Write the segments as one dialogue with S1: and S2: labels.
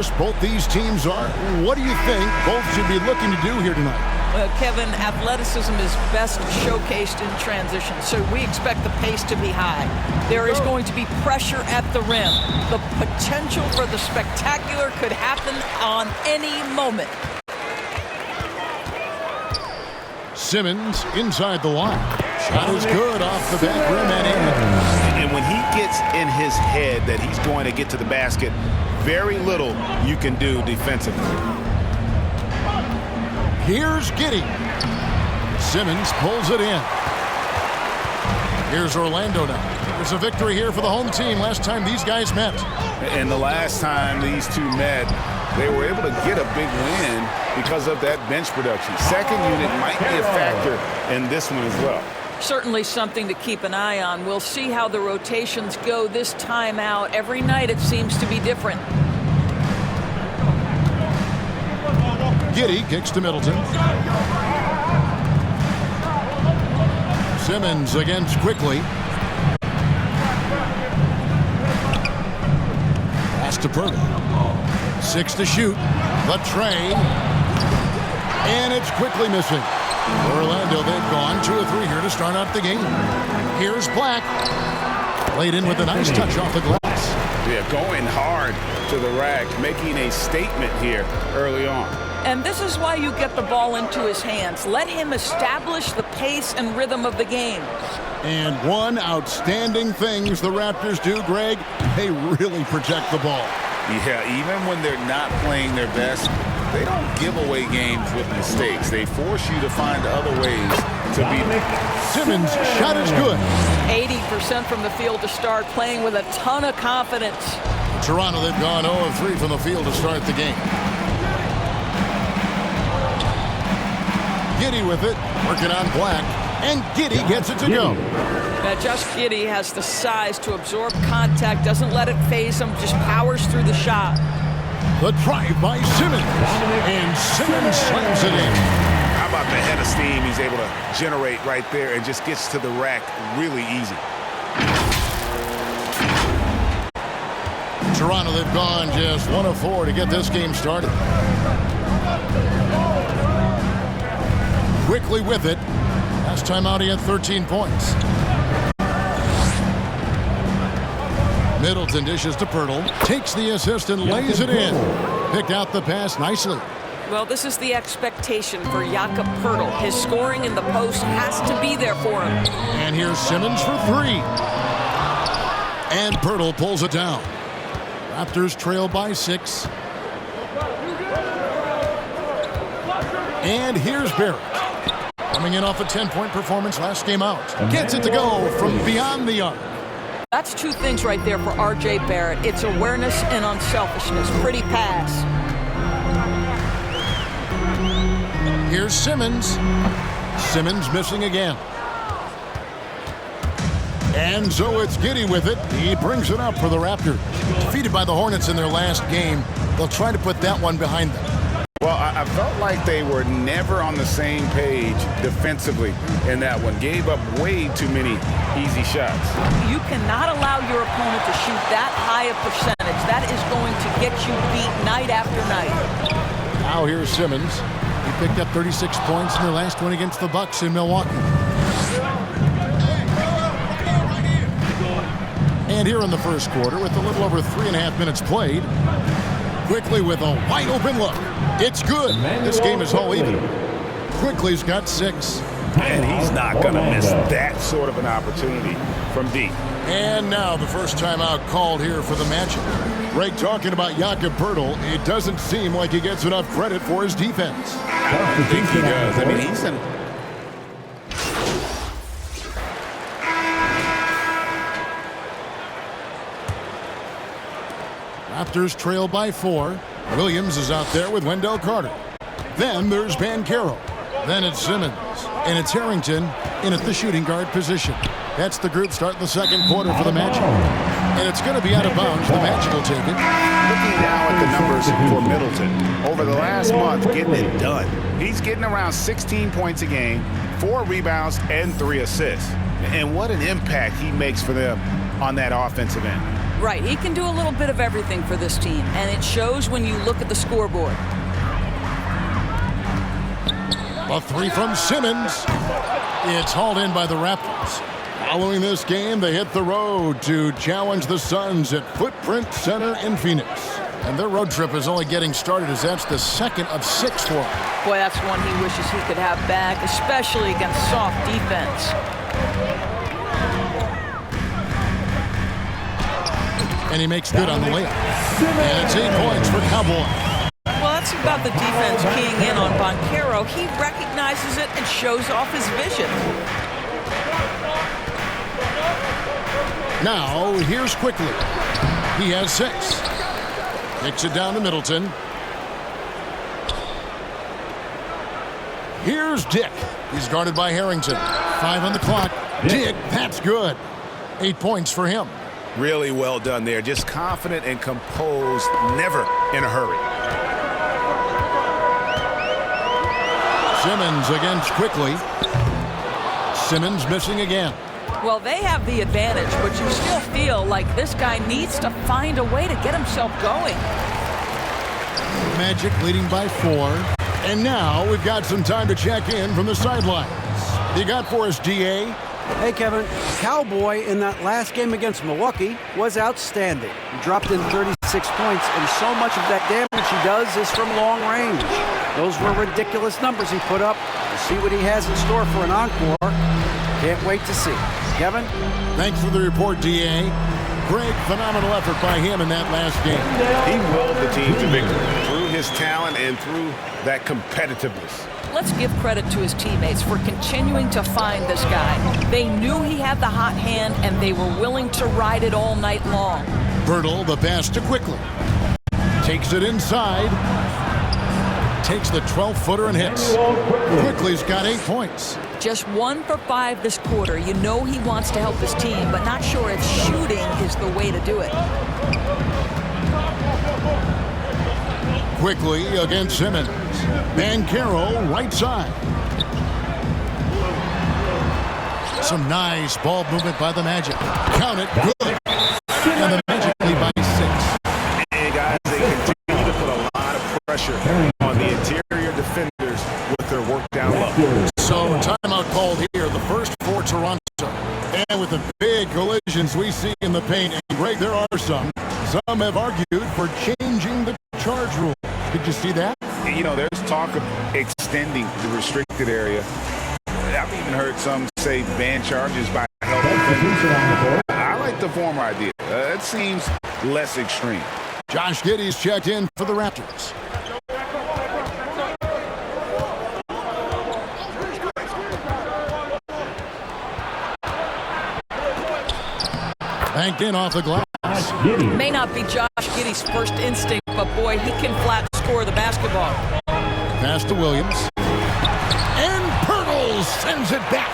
S1: course, both these teams are. What do you think both should be looking to do here tonight?
S2: Well, Kevin, athleticism is best showcased in transition, so we expect the pace to be high. There is going to be pressure at the rim. The potential for the spectacular could happen on any moment.
S1: Simmons inside the line. Shot is good off the back rim and in.
S3: And when he gets in his head that he's going to get to the basket, very little you can do defensively.
S1: Here's Giddey. Simmons pulls it in. Here's Orlando now. There's a victory here for the home team last time these guys met.
S3: And the last time these two met, they were able to get a big win because of that bench production. Second unit might be a factor in this one as well.
S2: Certainly something to keep an eye on. We'll see how the rotations go this time out. Every night it seems to be different.
S1: Giddey kicks to Middleton. Simmons against quickly. Pass to Purtle. 6 to shoot. The tray. And it's quickly missing. Orlando, they've gone 2 of 3 here to start out the game. Here's Black. Played in with a nice touch off the glass.
S3: Yeah, going hard to the rack, making a statement here early on.
S2: And this is why you get the ball into his hands. Let him establish the pace and rhythm of the game.
S1: And one outstanding thing the Raptors do, Greg, they really protect the ball.
S3: Yeah, even when they're not playing their best, they don't give away games with mistakes. They force you to find other ways to beat them.
S1: Simmons' shot is good.
S2: 80% from the field to start, playing with a ton of confidence.
S1: Toronto, they've gone 0 of 3 from the field to start the game. Giddey with it, working on Black, and Giddey gets it to go.
S2: Now, Josh Giddey has the size to absorb contact, doesn't let it phase him, just powers through the shot.
S1: The drive by Simmons, and Simmons slams it in.
S3: How about the head of steam he's able to generate right there and just gets to the rack really easy.
S1: Toronto, they've gone just 1 of 4 to get this game started. Quickly with it. Last time out, he had 13 points. Middleton dishes to Purtle, takes the assist and lays it in. Picked out the pass nicely.
S2: Well, this is the expectation for Jakob Purtle. His scoring in the post has to be there for him.
S1: And here's Simmons for 3. And Purtle pulls it down. Raptors trail by 6. And here's Barrett. Coming in off a 10-point performance last game out. Gets it to go from beyond the arc.
S2: That's 2 things right there for R.J. Barrett. It's awareness and unselfishness. Pretty pass.
S1: Here's Simmons. Simmons missing again. And so it's Giddey with it. He brings it up for the Raptors. Defeated by the Hornets in their last game. They'll try to put that one behind them.
S3: Well, I felt like they were never on the same page defensively in that one. Gave up way too many easy shots.
S2: You cannot allow your opponent to shoot that high a percentage. That is going to get you beat night after night.
S1: Now here's Simmons. He picked up 36 points in their last one against the Bucks in Milwaukee. And here in the first quarter, with a little over 3.5 minutes played, quickly with a wide open look. It's good. This game is all even. Quickly's got 6.
S3: And he's not going to miss that sort of an opportunity from deep.
S1: And now the first timeout called here for the matchup. Greg talking about Jakob Purtle. It doesn't seem like he gets enough credit for his defense.
S3: I don't think he does. I mean, he's in.
S1: Raptors trail by 4. Williams is out there with Wendell Carter. Then there's Banchero. Then it's Simmons. And it's Harrington in at the shooting guard position. That's the group starting the second quarter for the Magic. And it's going to be out of bounds. The Magic will take it.
S3: Looking now at the numbers for Middleton. Over the last month, getting it done. He's getting around 16 points a game, 4 rebounds, and 3 assists. And what an impact he makes for them on that offensive end.
S2: Right. He can do a little bit of everything for this team, and it shows when you look at the scoreboard.
S1: A three from Simmons. It's hauled in by the Raptors. Following this game, they hit the road to challenge the Suns at Footprint Center in Phoenix. And their road trip is only getting started as that's the second of 6 for them.
S2: Boy, that's one he wishes he could have back, especially against soft defense.
S1: And he makes good on the layup. And it's 8 points for Cowboy.
S2: Well, that's about the defense keying in on Banchero. He recognizes it and shows off his vision.
S1: Now, here's Quickly. He has 6. Kicks it down to Middleton. Here's Dick. He's guarded by Harrington. 5 on the clock. Dick, that's good. 8 points for him.
S3: Really well done there. Just confident and composed, never in a hurry.
S1: Simmons against Quickly. Simmons missing again.
S2: Well, they have the advantage, but you still feel like this guy needs to find a way to get himself going.
S1: Magic leading by 4. And now we've got some time to check in from the sidelines. You got for us, DA?
S4: Hey, Kevin. Cowboy in that last game against Milwaukee was outstanding. He dropped in 36 points, and so much of that damage he does is from long range. Those were ridiculous numbers he put up. We'll see what he has in store for an encore. Can't wait to see. Kevin?
S1: Thanks for the report, DA. Great, phenomenal effort by him in that last game.
S3: He willed the team to victory through his talent and through that competitiveness.
S2: Let's give credit to his teammates for continuing to find this guy. They knew he had the hot hand, and they were willing to ride it all night long.
S1: Birtle, the pass to Quickly. Takes it inside. Takes the 12-footer and hits. Quickly's got 8 points.
S2: Just 1 for 5 this quarter. You know he wants to help his team, but not sure if shooting is the way to do it.
S1: Quickly against Simmons. Banchero, right side. Some nice ball movement by the Magic. Count it, good. And the Magic lead by 6.
S3: And guys, they continue to put a lot of pressure on the interior defenders with their work down low.
S1: So timeout called here, the first for Toronto. And with the big collisions we see in the paint, and Greg, there are some have argued for changing the charge rule. Did you see that?
S3: You know, there's talk of extending the restricted area. I've even heard some say ban charges by help defenders. I like the former idea. It seems less extreme.
S1: Josh Giddey's checked in for the Raptors. Banked in off the glass.
S2: May not be Josh Giddey's first instinct, but boy, he can flat score the basketball.
S1: Pass to Williams. And Pirtle sends it back.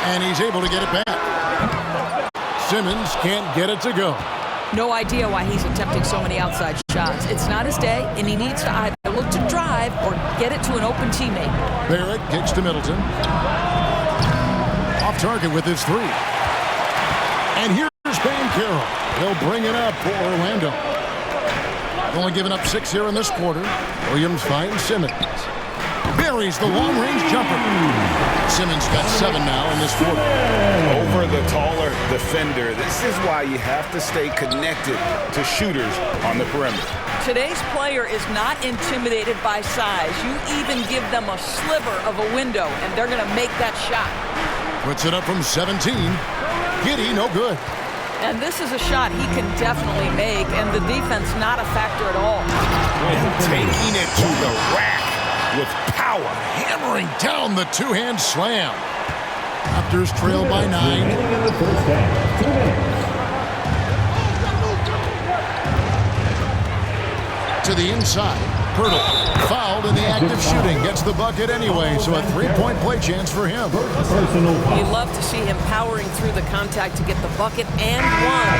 S1: And he's able to get it back. Simmons can't get it to go.
S2: No idea why he's attempting so many outside shots. It's not his day, and he needs to either look to drive or get it to an open teammate.
S1: Barrett kicks to Middleton. Off target with his 3. And here's Banchero. He'll bring it up for Orlando. Only giving up 6 here in this quarter. Williams finds Simmons. Buries the long-range jumper. Simmons got 7 now in this quarter.
S3: Over the taller defender. This is why you have to stay connected to shooters on the perimeter.
S2: Today's player is not intimidated by size. You even give them a sliver of a window, and they're going to make that shot.
S1: Puts it up from 17. Giddey, no good.
S2: And this is a shot he can definitely make, and the defense not a factor at all.
S3: And taking it to the rack with power.
S1: Hammering down the two-hand slam. Raptors trail by 9. To the inside. Pirtle fouled in the act of shooting. Gets the bucket anyway, so a 3-point play chance for him.
S2: You love to see him powering through the contact to get the bucket and one.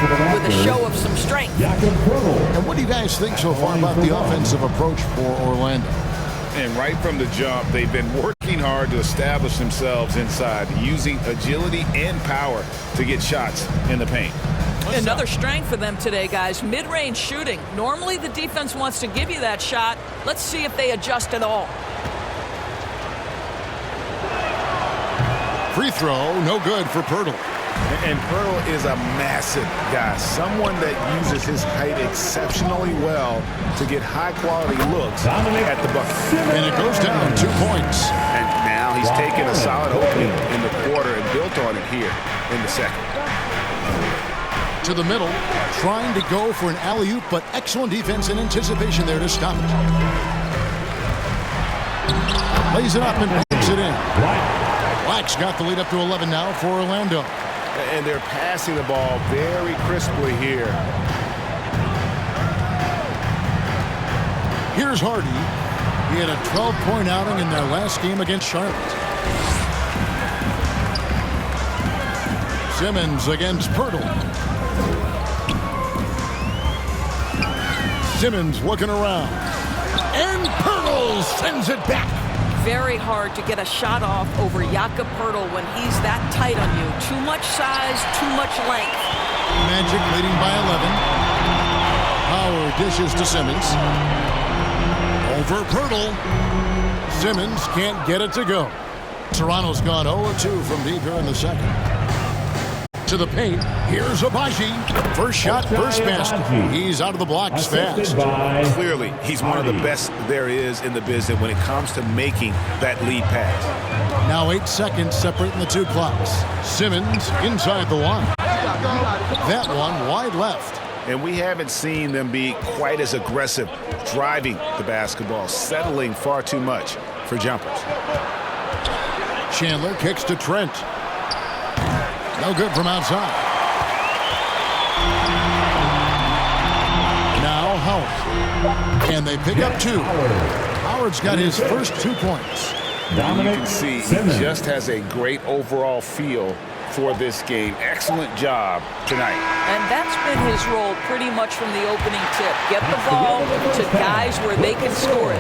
S2: Pirtle with a show of some strength.
S1: And what do you guys think so far about the offensive approach for Orlando?
S3: And right from the jump, they've been working hard to establish themselves inside, using agility and power to get shots in the paint.
S2: Another strength for them today, guys. Mid-range shooting. Normally the defense wants to give you that shot. Let's see if they adjust at all.
S1: Free throw, no good for Pirtle.
S3: And Pirtle is a massive guy, someone that uses his height exceptionally well to get high-quality looks at the bucket.
S1: And it goes down 2 points.
S3: And now he's taken a solid opening in the quarter and built on it here in the second.
S1: To the middle, trying to go for an alley-oop, but excellent defense and anticipation there to stop it. Lays it up and banks it in. Black's got the lead up to 11 now for Orlando.
S3: And they're passing the ball very crisply here.
S1: Here's Hardy. He had a 12-point outing in their last game against Charlotte. Simmons against Pirtle. Simmons looking around. And Pirtle sends it back.
S2: Very hard to get a shot off over Jakob Pirtle when he's that tight on you. Too much size, too much length.
S1: Magic leading by 11. Howard dishes to Simmons. Over Pirtle. Simmons can't get it to go. Toronto's gone 0-2 from deep here in the second. To the paint. Here's Abaji. First shot, first basket. He's out of the blocks fast.
S3: Clearly, he's one of the best there is in the business when it comes to making that lead pass.
S1: Now 8 seconds separating the two clocks. Simmons inside the line. That one wide left.
S3: And we haven't seen them be quite as aggressive driving the basketball, settling far too much for jumpers.
S1: Chandler kicks to Trent. No good from outside. Now Howard. And they pick up 2. Howard's got his first 2 points.
S3: You can see he just has a great overall feel for this game. Excellent job tonight.
S2: And that's been his role pretty much from the opening tip. Get the ball to guys where they can score it.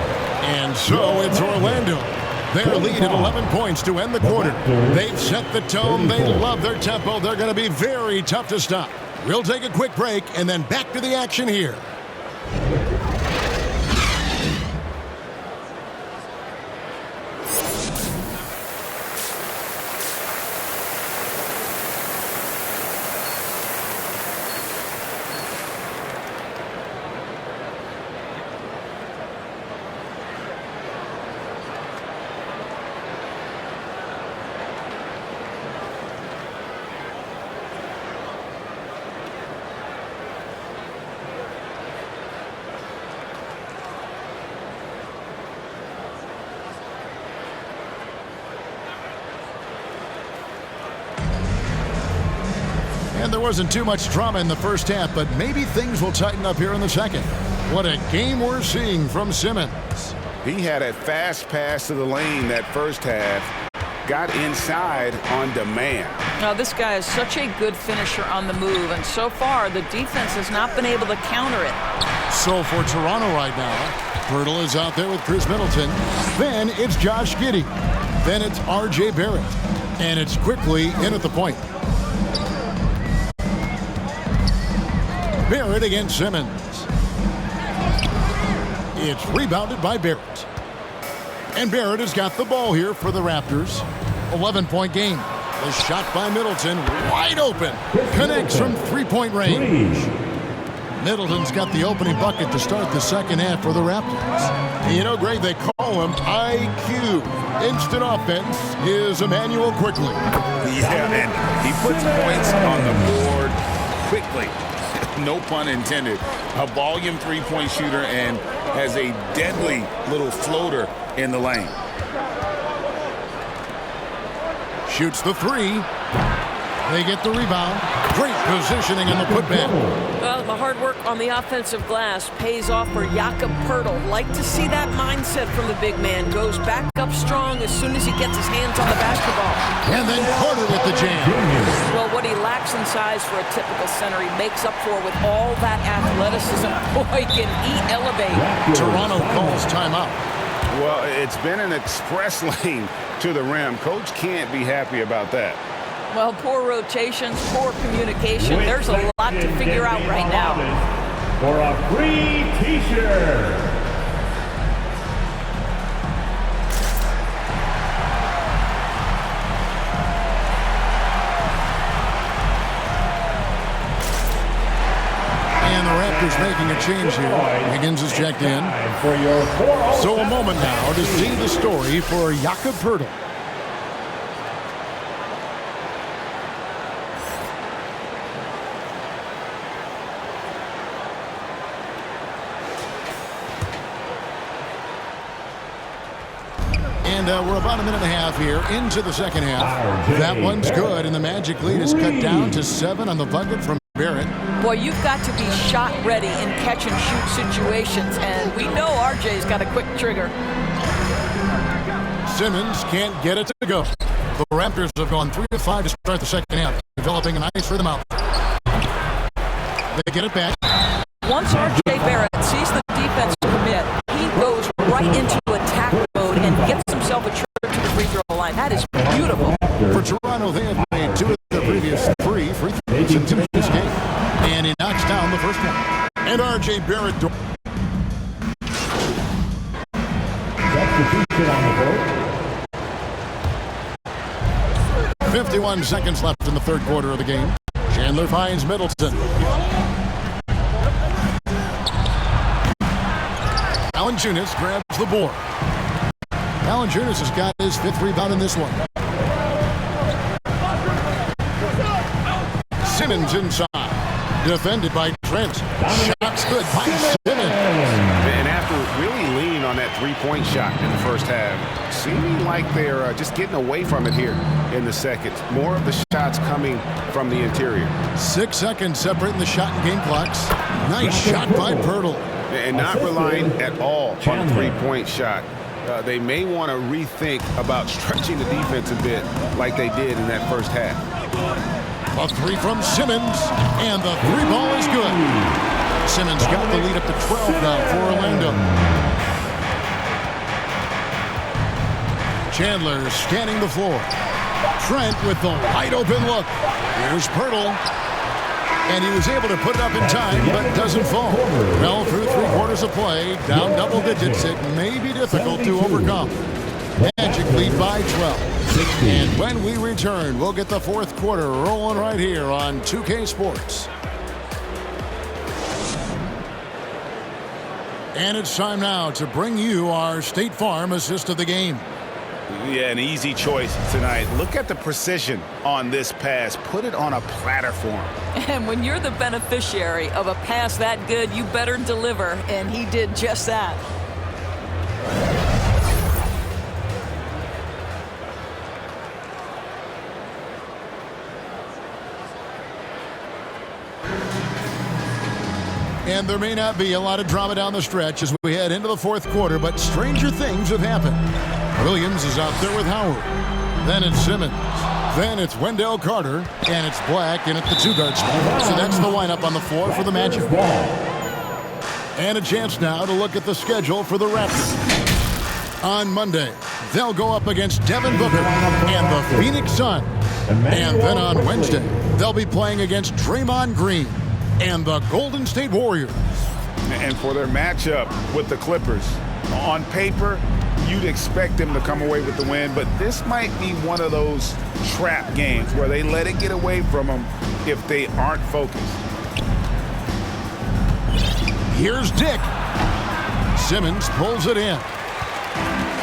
S1: And so it's Orlando. Their lead at 11 points to end the quarter. They've set the tone. They love their tempo. They're going to be very tough to stop. We'll take a quick break and then back to the action here. And there wasn't too much drama in the first half, but maybe things will tighten up here in the second. What a game we're seeing from Simmons.
S3: He had a fast pass to the lane that first half. Got inside on demand.
S2: Now, this guy is such a good finisher on the move, and so far the defense has not been able to counter it.
S1: So for Toronto right now, Pirtle is out there with Chris Middleton. Then it's Josh Giddey. Then it's R.J. Barrett. And it's quickly in at the point. Barrett against Simmons. It's rebounded by Barrett. And Barrett has got the ball here for the Raptors. 11-point game. The shot by Middleton, wide open. Connects from three-point range. Middleton's got the opening bucket to start the second half for the Raptors. You know, Greg, they call him IQ. Instant offense is Emmanuel quickly.
S3: Yeah, and he puts points on the board quickly. No pun intended. A volume three-point shooter and has a deadly little floater in the lane.
S1: Shoots the three. They get the rebound. Great positioning in the putback.
S2: Well, the hard work on the offensive glass pays off for Jakob Pirtle. Like to see that mindset from the big man. Goes back up strong as soon as he gets his hands on the basketball.
S1: And then Carter with the jam.
S2: Well, what he lacks in size for a typical center, he makes up for with all that athleticism. Boy, can he elevate.
S1: Toronto calls timeout.
S3: Well, it's been an express lane to the rim. Coach can't be happy about that.
S2: Well, poor rotations, poor communication. There's a lot to figure out right now.
S5: For a free T-shirt.
S1: And the Raptors making a change here. Higgins is checked in. So a moment now to see the story for Jakob Poeltl. And we're about a minute and a half here into the second half. That one's good, and the Magic lead is cut down to 7 on the bucket from Barrett.
S2: Boy, you've got to be shot ready in catch-and-shoot situations, and we know RJ's got a quick trigger.
S1: Simmons can't get it to go. The Raptors have gone 3 of 5 to start the second half, developing a nice rhythm out. They get it back.
S2: Once RJ Barrett sees the defense commit, he goes right into attack mode and gets himself a trip to the free throw line. That is beautiful.
S1: For Toronto, they have made 2 of the previous 3 free throws in today's game. And he knocks down the first one. And RJ Barrett.
S5: Substitution on the board.
S1: 51 seconds left in the third quarter of the game. Chandler finds Middleton. Valanciunas grabs the board. Valanciunas has got his 5th rebound in this one. Simmons inside. Defended by Trent. Shots good by Simmons.
S3: And after really leaning on that three-point shot in the first half, seeming like they're just getting away from it here in the second. More of the shots coming from the interior.
S1: 6 seconds separating the shot and game clocks. Nice shot by Poeltl.
S3: And not relying at all on the three-point shot. They may want to rethink about stretching the defense a bit like they did in that first half.
S1: A 3 from Simmons, and the 3 ball is good. Simmons got the lead up to 12 now for Orlando. Chandler scanning the floor. Trent with the wide open look. Here's Poeltl. And he was able to put it up in time, but doesn't fall. Well, through 3 quarters of play, down double digits, it may be difficult to overcome. Magic lead by 12. And when we return, we'll get the fourth quarter rolling right here on 2K Sports. And it's time now to bring you our State Farm assist of the game.
S3: Yeah, an easy choice tonight. Look at the precision on this pass. Put it on a platter form.
S2: And when you're the beneficiary of a pass that good, you better deliver, and he did just that.
S1: And there may not be a lot of drama down the stretch as we head into the fourth quarter, but stranger things have happened. Williams is out there with Howard. Then it's Simmons. Then it's Wendell Carter. And it's Black in at the 2-guard spot. So that's the lineup on the floor for the Magic. And a chance now to look at the schedule for the Raptors. On Monday, they'll go up against Devin Booker and the Phoenix Suns. And then on Wednesday, they'll be playing against Draymond Green and the Golden State Warriors.
S3: And for their matchup with the Clippers, on paper, you'd expect them to come away with the win, but this might be one of those trap games where they let it get away from them if they aren't focused.
S1: Here's Dick. Simmons pulls it in.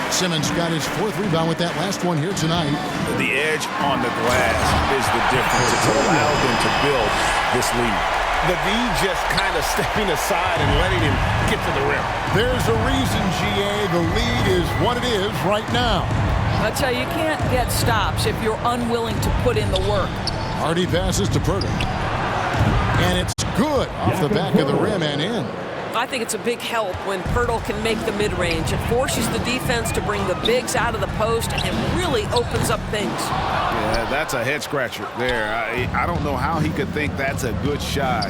S1: Simmons got his 4th rebound with that last one here tonight.
S3: The edge on the glass is the difference. It's allowed them to build this lead. The D just kind of stepping aside and letting him get to the rim.
S1: There's a reason, GA, the lead is what it is right now.
S2: I tell you, you can't get stops if you're unwilling to put in the work.
S1: Hardy passes to Poeltl. And it's good off the back of the rim and in.
S6: I think it's a big help when Poeltl can make the mid-range. It forces the defense to bring the bigs out of the post and it really opens up things.
S3: Yeah, that's a head-scratcher there. I don't know how he could think that's a good shot.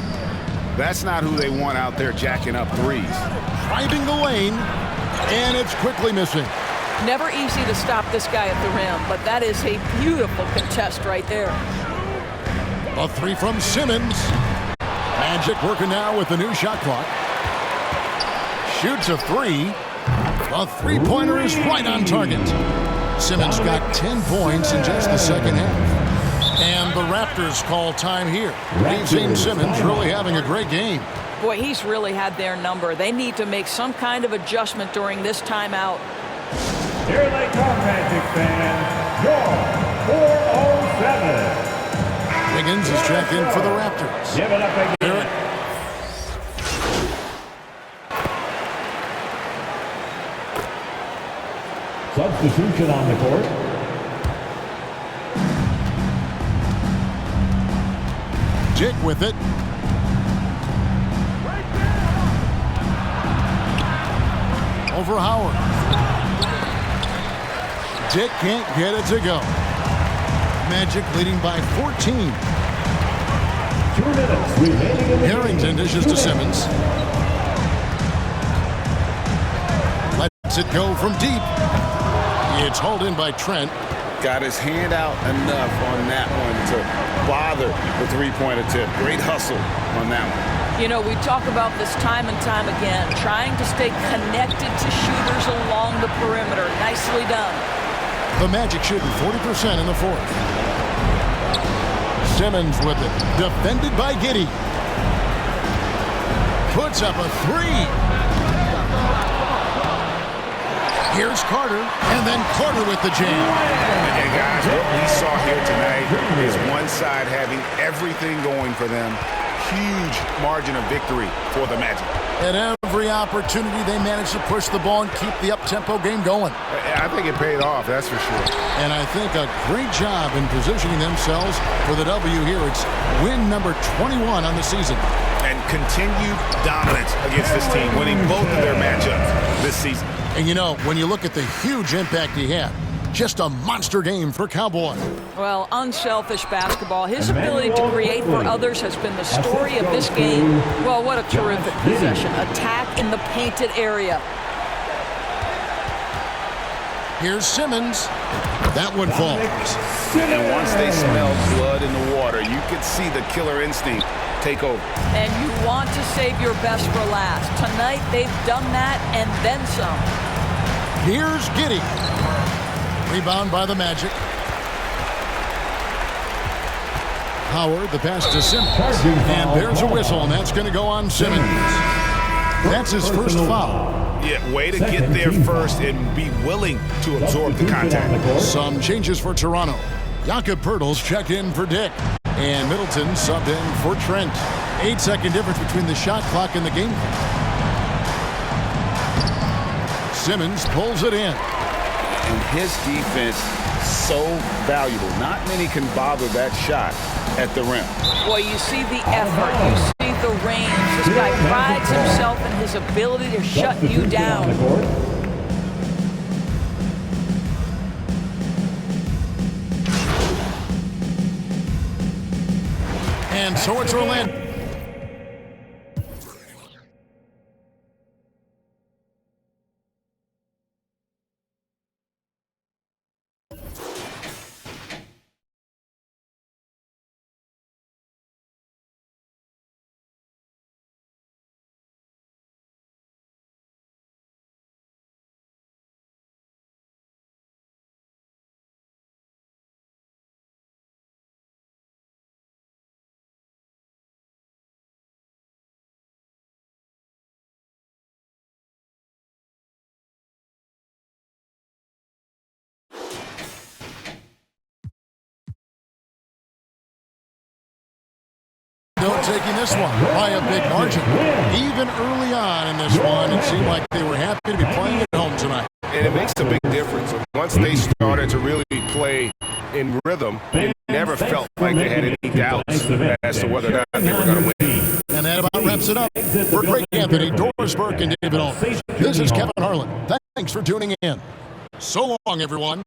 S3: That's not who they want out there jacking up threes.
S1: Driving the lane, and it's quickly missing.
S2: Never easy to stop this guy at the rim, but that is a beautiful contest right there.
S1: A three from Simmons. Magic working now with the new shot clock. Shoots a three. A three-pointer is right on target. Simmons got 10 points in just the second half. And the Raptors call time here. We've seen Simmons really having a great game.
S2: Boy, he's really had their number. They need to make some kind of adjustment during this timeout.
S5: Here they come, Magic fans. Your 407.
S1: Higgins is checked in for the Raptors.
S5: Give it up again. Substitution on the court.
S1: Dick with it. Over Howard. Dick can't get it to go. Magic leading by 14.
S5: 2 minutes remaining in the
S1: Harrington dishes to Simmons. Lets it go from deep. It's hauled in by Trent.
S3: Got his hand out enough on that one to bother the three-point attempt. Great hustle on that one.
S2: You know, we talk about this time and time again, trying to stay connected to shooters along the perimeter. Nicely done.
S1: The Magic shooting 40% in the fourth. Simmons with it. Defended by Giddey. Puts up a three. Here's Carter, and then Carter with the jam.
S3: And guys, what we saw here tonight is one side having everything going for them. Huge margin of victory for the Magic.
S1: At every opportunity, they managed to push the ball and keep the up-tempo game going.
S3: I think it paid off, that's for sure.
S1: And I think a great job in positioning themselves for the W here. It's win number 21 on the season.
S3: And continued dominance against this team, winning both of their matchups this season.
S1: And you know, when you look at the huge impact he had, just a monster game for Cowboy.
S2: Well, unselfish basketball. His ability to create for others has been the story of this game. Well, what a terrific possession. Attack in the painted area.
S1: Here's Simmons. That one falls.
S3: And once they smelled blood in the water, you could see the killer instinct take over.
S2: And you want to save your best for last. Tonight, they've done that and then some.
S1: Here's Giddey. Rebound by the Magic. Howard, the pass to Simmons. And there's a whistle, and that's going to go on Simmons. That's his first foul.
S3: Yeah, way to get there first and be willing to absorb the contact.
S1: Some changes for Toronto. Jakob Poeltl's checked in for Dick. And Middleton subbed in for Trent. 8-second difference between the shot clock and the game clock. Simmons pulls it in.
S3: And his defense so valuable. Not many can bother that shot at the rim.
S2: Boy, you see the effort. You see the range. This guy prides himself in his ability to shut you down.
S1: And so it's Orlando. Taking this one by a big margin. Even early on in this one, it seemed like they were happy to be playing at home tonight.
S7: And it makes a big difference. Once they started to really play in rhythm, it never felt like they had any doubts as to whether or not they were going to win.
S1: And that about wraps it up. For Greg Anthony, Doris Burke, and David Olson, this is Kevin Harlan. Thanks for tuning in. So long, everyone.